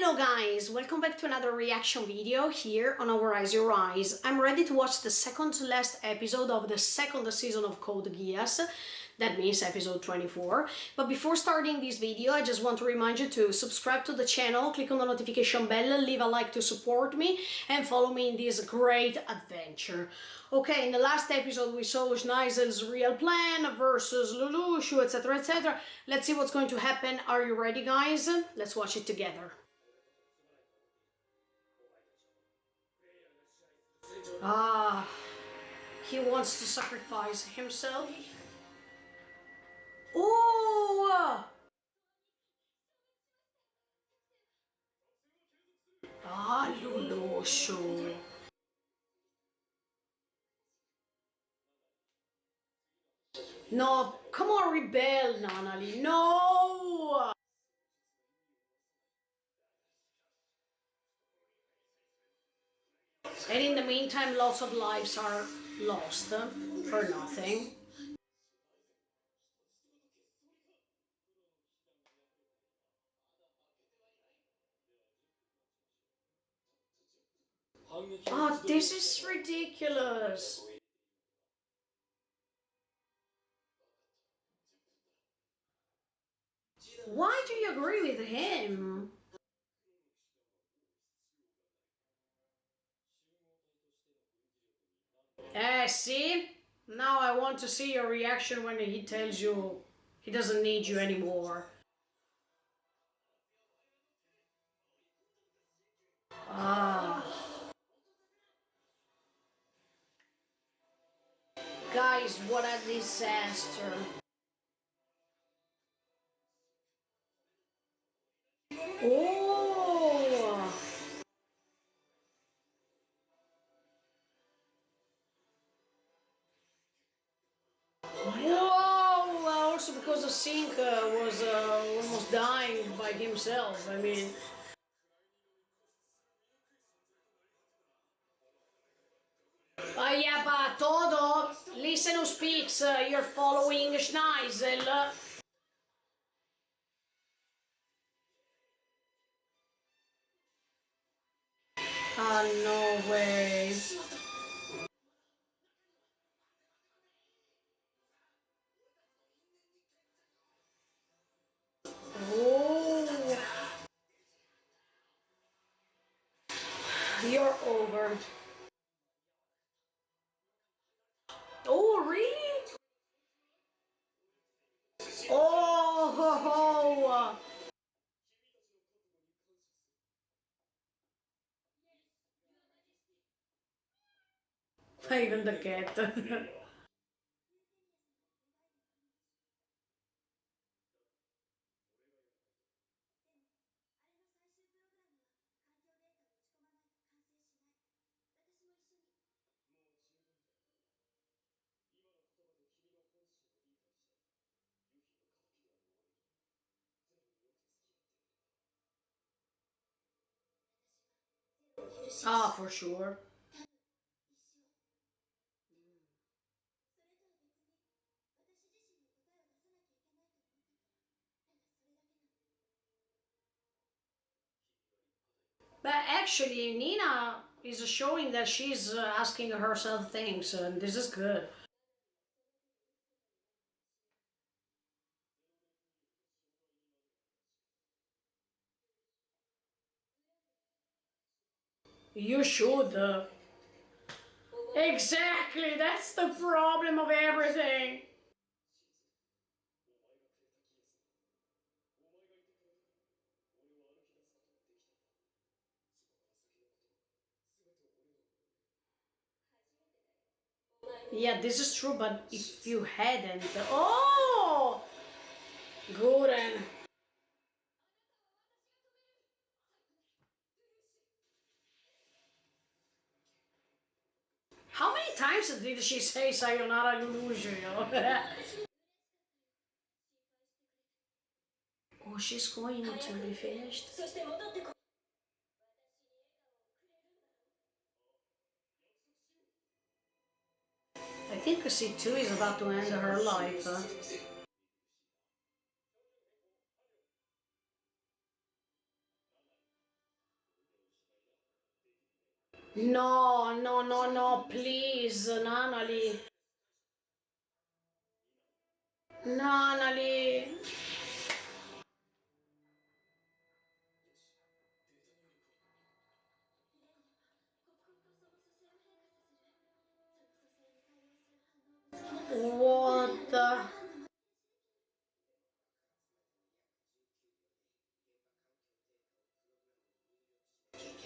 Hello guys, welcome back to another reaction video here on Our Eyes Your Eyes. I'm ready to watch the second to last episode of the second season of Code Geass. That means episode 24. But before starting this video, I just want to remind you to subscribe to the channel, click on the notification bell, leave a like to support me, and follow me in this great adventure. Okay, in the last episode we saw Schneisel's real plan versus Lelouch, etc, etc. Let's see what's going to happen. Are you ready guys? Let's watch it together. Ah, he wants to sacrifice himself. Oh! Ah, Lelouch. No, come on, rebel, Nanali. No! And in the meantime, lots of lives are lost for nothing. Oh, this is ridiculous. Why do you agree with him? See? Now I want to see your reaction when he tells you he doesn't need you anymore. Ah. Guys, what a disaster. Oh! Whoa! Also because the sink was almost dying by himself, I mean... yeah, but Todo, listen who speaks, you're following Schneisel. Ah, no way. Oh, you're over. Oh, really? Oh, ho, ho. Even the cat. Ah, for sure. But actually, Nina is showing that she's asking herself things, and this is good. You should. Exactly, that's the problem of everything. Yeah, this is true, but if you hadn't... Oh! Guten. How many times did she say sayonara Lelouch, you know? Oh, she's going to be finished? I think C2 is about to end her life. No, no, no, no, please, Nanali. Nanali. What the?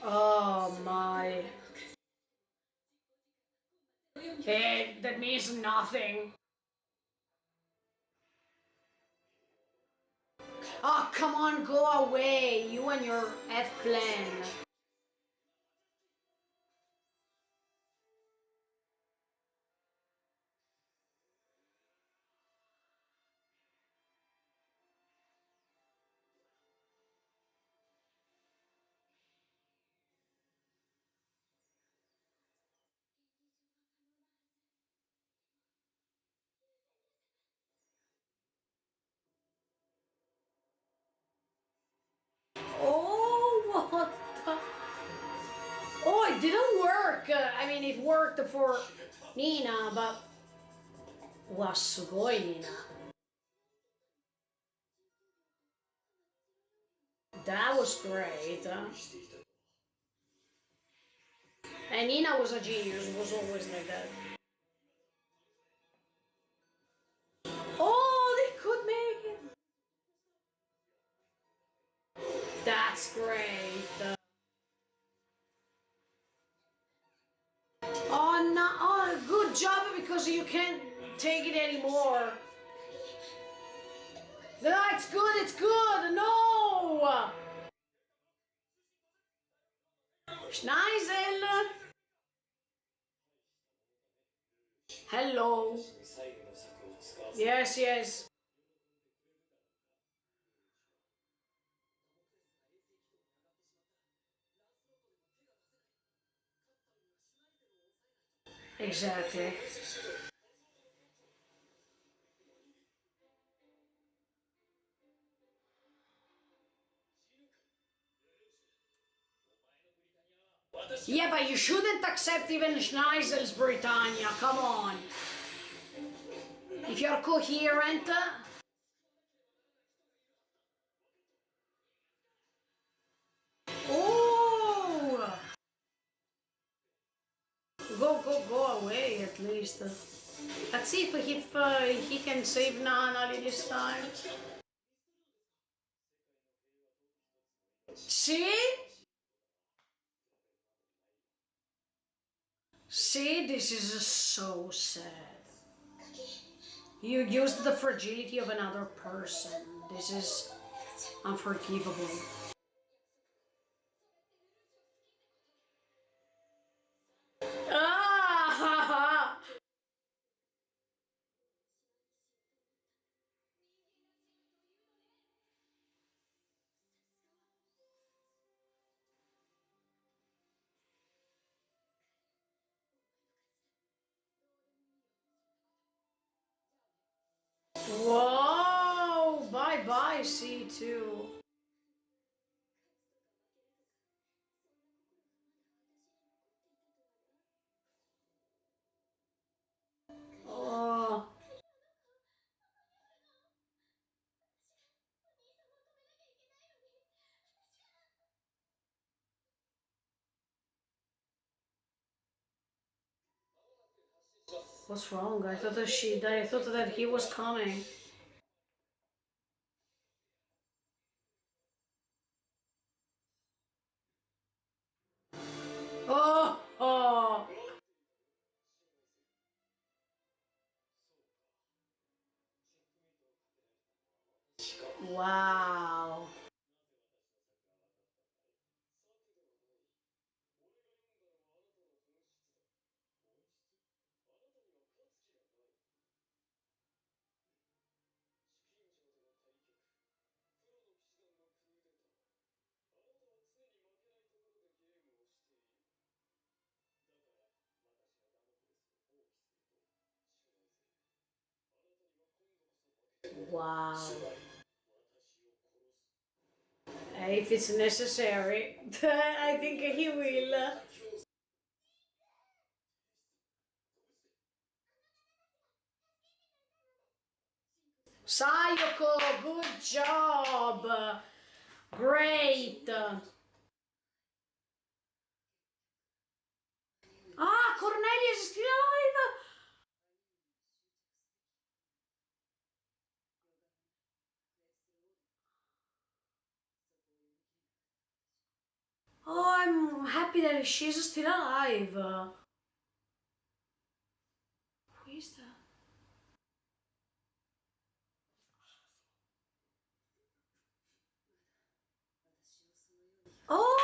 Oh my. Hey, that means nothing. Oh, come on, go away. You and your F plan. Oh, what the? Oh, it didn't work. I mean, it worked for Nina, but was sugoi Nina. That was great. And Nina was a genius, was always like that. Oh, they could make it. That's great. Oh, no, oh, good job because you can't take it anymore. No, it's good, it's good. No! Schneisel. Hello. Yes, yes. Exactly. Yeah, but you shouldn't accept even Schneisel's Britannia. Come on. If you're coherent. Oh! Go away at least. Let's see if he can save Nanali this time. See? See, this is so sad. You used the fragility of another person. This is unforgivable. Ah! Whoa! Bye bye, C2. Oh. What's wrong? I thought that she died. I thought that he was coming. Oh! Oh! Wow. Wow. If it's necessary, I think he will. Sayoko, good job! Great! Ah, Cornelia is still alive! Oh, I'm happy that she's still alive. Who is that? Oh!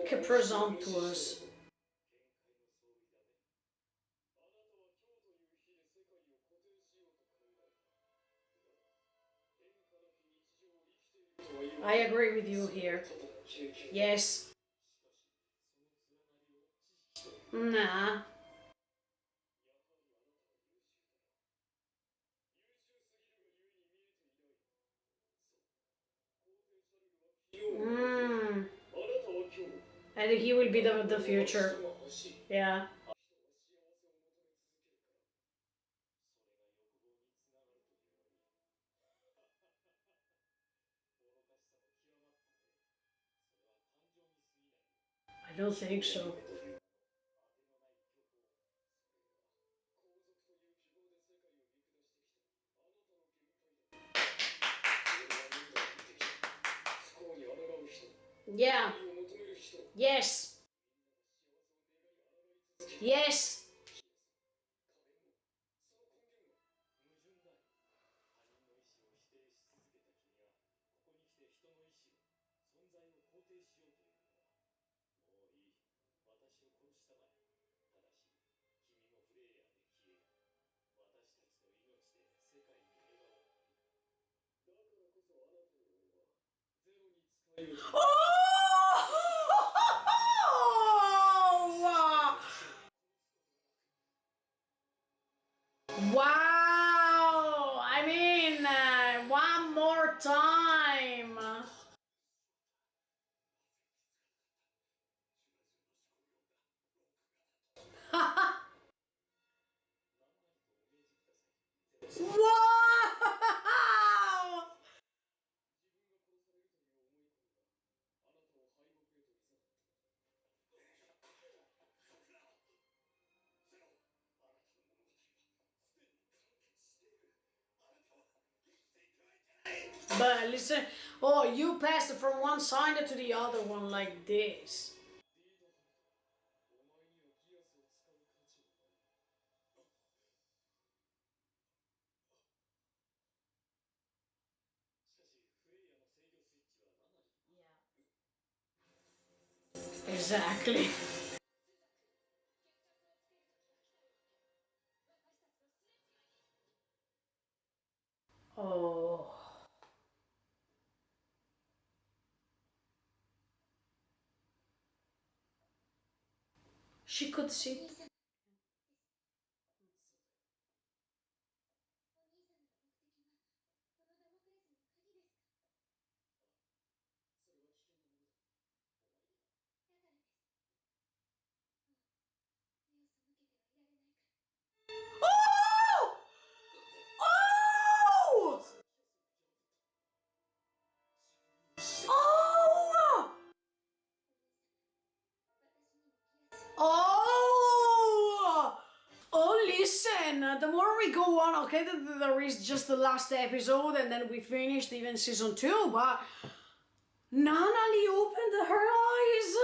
Que presumptuous. I agree with you here. Yes. Nah. Mm. And he will be the future. Yeah. I don't think so. Yeah. Yes. Yes. Oh! Wow! I mean, one more time. Wow! But listen, oh, you passed from one side to the other one like this. Exactly. Oh. She could sit. Oh! Oh! Oh! Oh! Oh, listen, the more we go on, okay, there is just the last episode and then we finished even season 2, but Nanali opened her eyes.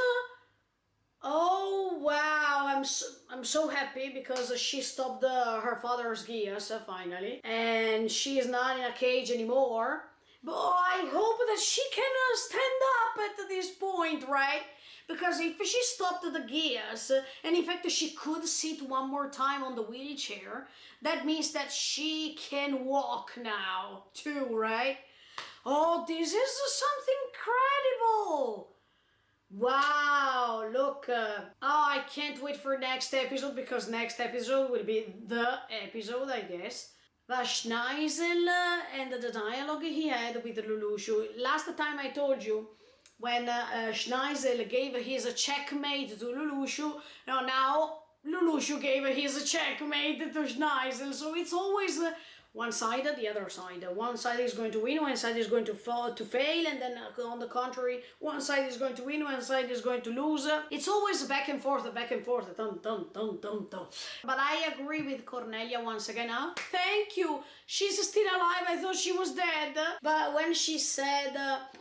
Oh, wow, I'm so happy because she stopped her father's Geass finally, and she is not in a cage anymore. But I hope that she can stand up at this point, right? Because if she stopped the Geass, and in fact she could sit one more time on the wheelchair, that means that she can walk now too, right? Oh, this is something incredible! Wow, look. Oh, I can't wait for next episode because next episode will be the episode, I guess. Schneisel and the dialogue he had with Lelouch. Last time I told you, when Schneisel gave his checkmate to Lelouch, now Lelouch gave his checkmate to Schneisel. So it's always one side or the other side. One side is going to win, one side is going to fail, and then on the contrary, one side is going to win, one side is going to lose. It's always back and forth, dun, dun, dun, dun, dun. But I agree with Cornelia once again. Thank you. She's still alive. I thought she was dead. But when she said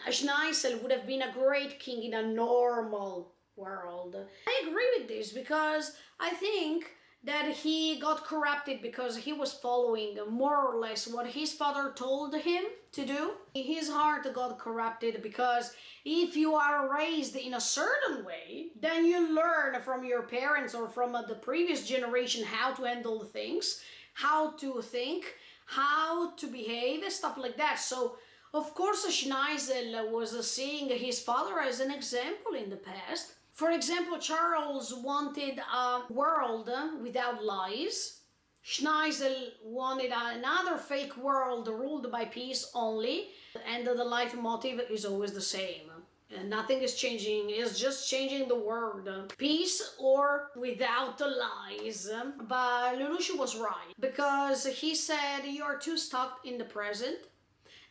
Schneisel would have been a great king in a normal world, I agree with this, because I think that he got corrupted because he was following more or less what his father told him to do. His heart got corrupted because if you are raised in a certain way, then you learn from your parents or from the previous generation how to handle things, how to think, how to behave, stuff like that. So of course Schneisel was seeing his father as an example in the past. For example, Charles wanted a world without lies. Schneisel wanted another fake world ruled by peace only. And the leitmotif is always the same. And nothing is changing, it's just changing the word. Peace or without the lies. But Lelouch was right, because he said you are too stuck in the present.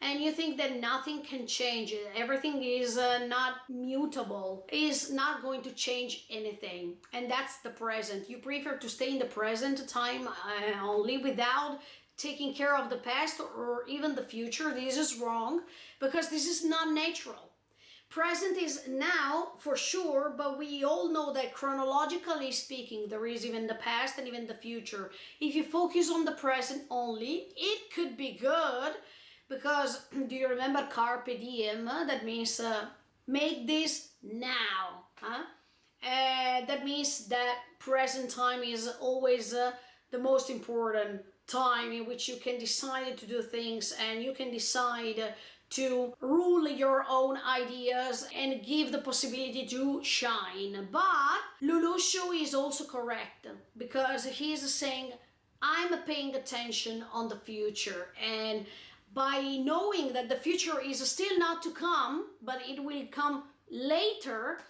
And you think that nothing can change, everything is not mutable, is not going to change anything. And that's the present. You prefer to stay in the present time only without taking care of the past or even the future. This is wrong, because this is not natural. Present is now for sure, but we all know that chronologically speaking, there is even the past and even the future. If you focus on the present only, it could be good. Because, do you remember Carpe Diem? That means make this now. That means that present time is always the most important time in which you can decide to do things, and you can decide to rule your own ideas and give the possibility to shine. But Lelouch is also correct, because he is saying, I'm paying attention on the future, and by knowing that the future is still not to come, but it will come later,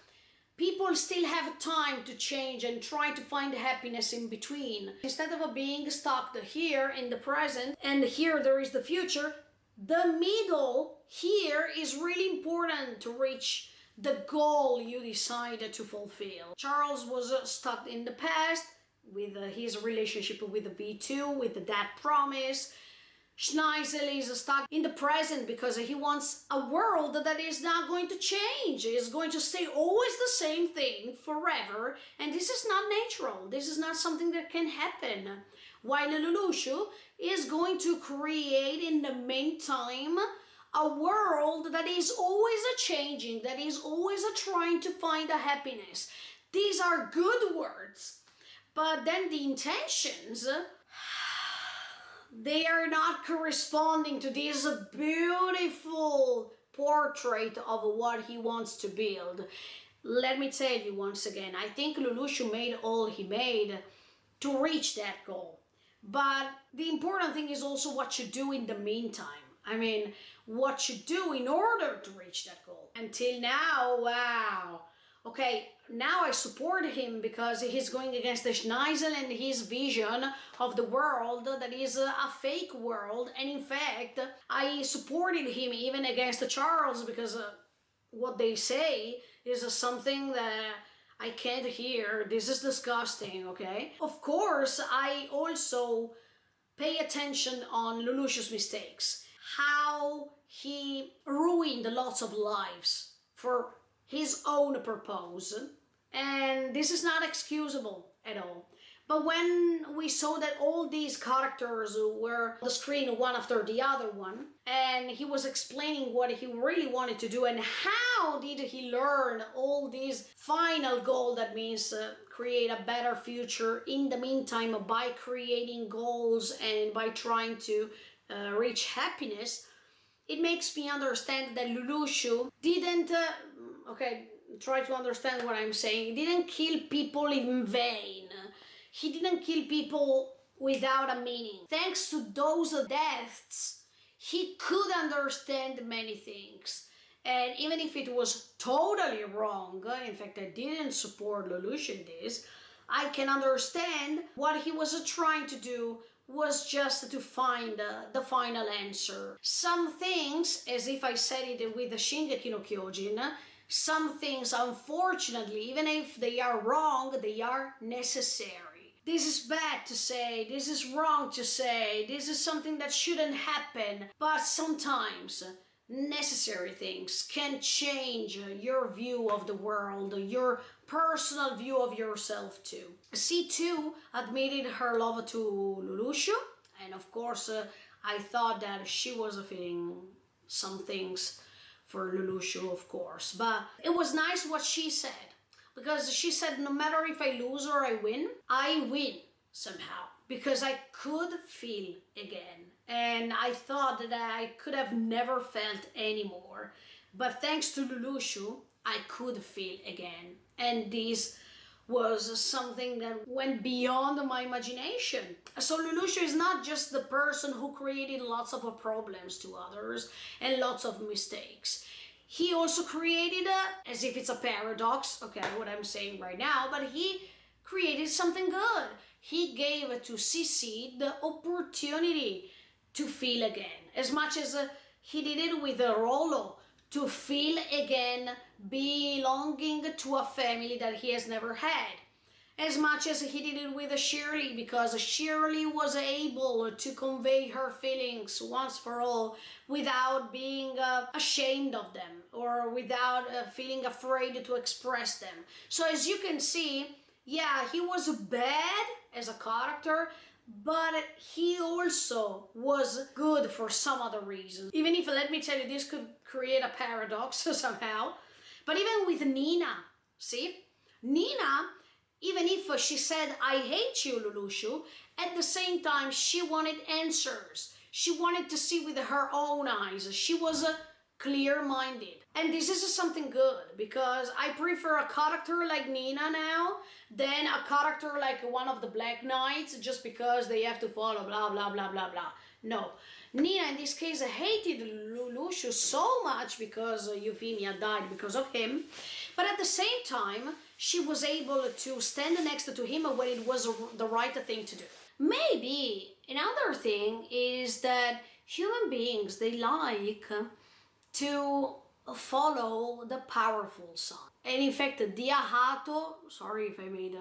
people still have time to change and try to find happiness in between. Instead of being stuck here in the present, and here there is the future, the middle here is really important to reach the goal you decided to fulfill. Charles was stuck in the past with his relationship with the V2, with that promise. Schneisel is stuck in the present because he wants a world that is not going to change, is going to stay always the same thing forever, and this is not natural, this is not something that can happen. While Lelouch is going to create in the meantime a world that is always changing, that is always trying to find a happiness. These are good words, but then the intentions, they are not corresponding to this beautiful portrait of what he wants to build. Let me tell you once again, I think Lelouch made all he made to reach that goal. But the important thing is also what you do in the meantime. I mean, what you do in order to reach that goal. Until now, wow. Okay, now I support him because he's going against the Schneisel and his vision of the world that is a fake world. And in fact, I supported him even against the Charles because what they say is something that I can't hear. This is disgusting, okay? Of course, I also pay attention on Lelouch's mistakes. How he ruined lots of lives for his own purpose, and this is not excusable at all. But when we saw that all these characters were on the screen one after the other one, and he was explaining what he really wanted to do and how did he learn all these final goal, that means create a better future in the meantime by creating goals and by trying to reach happiness, it makes me understand that Lelouch didn't, try to understand what I'm saying, he didn't kill people in vain. He didn't kill people without a meaning. Thanks to those deaths, he could understand many things. And even if it was totally wrong, in fact I didn't support Lelouch in this, I can understand what he was trying to do was just to find the final answer. Some things, as if I said it with the Shingeki no Kyojin, some things, unfortunately, even if they are wrong, they are necessary. This is bad to say, this is wrong to say, this is something that shouldn't happen, but sometimes necessary things can change your view of the world, your personal view of yourself too. C2 admitted her love to Lelouch, and of course I thought that she was feeling some things for Lelouch, of course, but it was nice what she said, because she said no matter if I lose or I win somehow, because I could feel again. And I thought that I could have never felt anymore. But thanks to Lelouch, I could feel again. And this was something that went beyond my imagination. So Lelouch is not just the person who created lots of problems to others and lots of mistakes. He also created as if it's a paradox, okay, what I'm saying right now, but he created something good. He gave to Sissi the opportunity to feel again, as much as he did it with Rollo, to feel again belonging to a family that he has never had. As much as he did it with Shirley, because Shirley was able to convey her feelings once for all without being ashamed of them or without feeling afraid to express them. So as you can see, yeah, he was bad as a character, but he also was good for some other reasons. Even if, let me tell you, this could create a paradox somehow. But even with Nina, see? Nina, even if she said, I hate you, Lelouch, at the same time, she wanted answers. She wanted to see with her own eyes. She was clear-minded. And this is something good, because I prefer a character like Nina now than a character like one of the Black Knights just because they have to follow blah blah blah blah blah. No. Nina in this case hated Lelouch so much because Euphemia died because of him, but at the same time she was able to stand next to him when it was the right thing to do. Maybe another thing is that human beings, they like to follow the powerful side. And in fact, Diahato, sorry if I made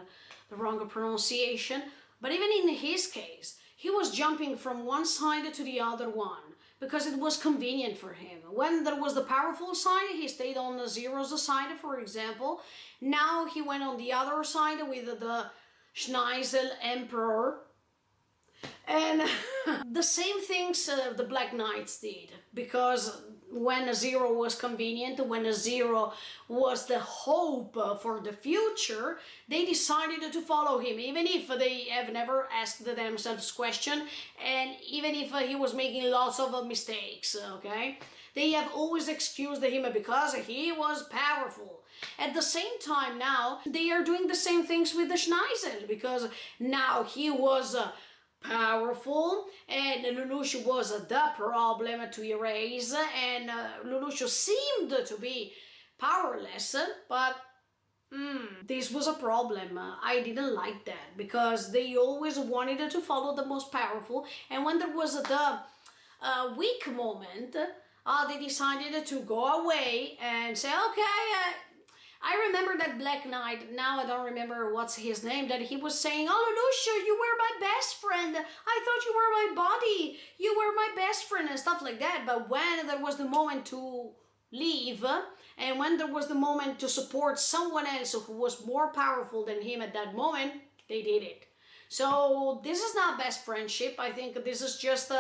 the wrong pronunciation, but even in his case, he was jumping from one side to the other one because it was convenient for him. When there was the powerful side, he stayed on the Zero's side, for example. Now he went on the other side with the Schneisel Emperor. And the same things the Black Knights did, because when Zero was convenient, when Zero was the hope for the future, they decided to follow him, even if they have never asked themselves question, and even if he was making lots of mistakes, okay? They have always excused him because he was powerful. At the same time now, they are doing the same things with the Schneisel, because now he was powerful and Lelouch was the problem to erase, and Lelouch seemed to be powerless, but this was a problem. I didn't like that, because they always wanted to follow the most powerful, and when there was the weak moment, they decided to go away and say, okay, I remember that Black Knight, now I don't remember what's his name, that he was saying, oh Lelouch, you were my best friend, I thought you were my buddy, you were my best friend, and stuff like that. But when there was the moment to leave, and when there was the moment to support someone else who was more powerful than him at that moment, they did it. So this is not best friendship. I think this is just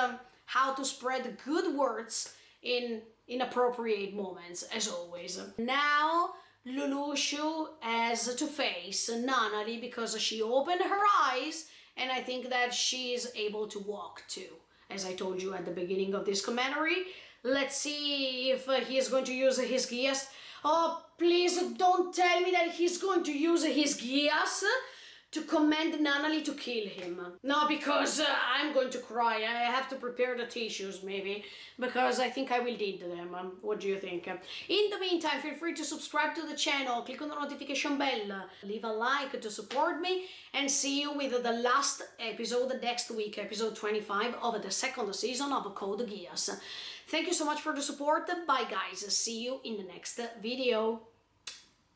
how to spread good words in inappropriate moments, as always. Now Lelouch has to face Nanali because she opened her eyes, and I think that she is able to walk too. As I told you at the beginning of this commentary, let's see if he is going to use his Geass. Oh, please don't tell me that he's going to use his Geass to command Nanali to kill him. No, because I'm going to cry. I have to prepare the tissues, maybe, because I think I will need them. What do you think? In the meantime, feel free to subscribe to the channel, click on the notification bell, leave a like to support me, and see you with the last episode next week, episode 25 of the second season of Code Geass. Thank you so much for the support. Bye guys, see you in the next video.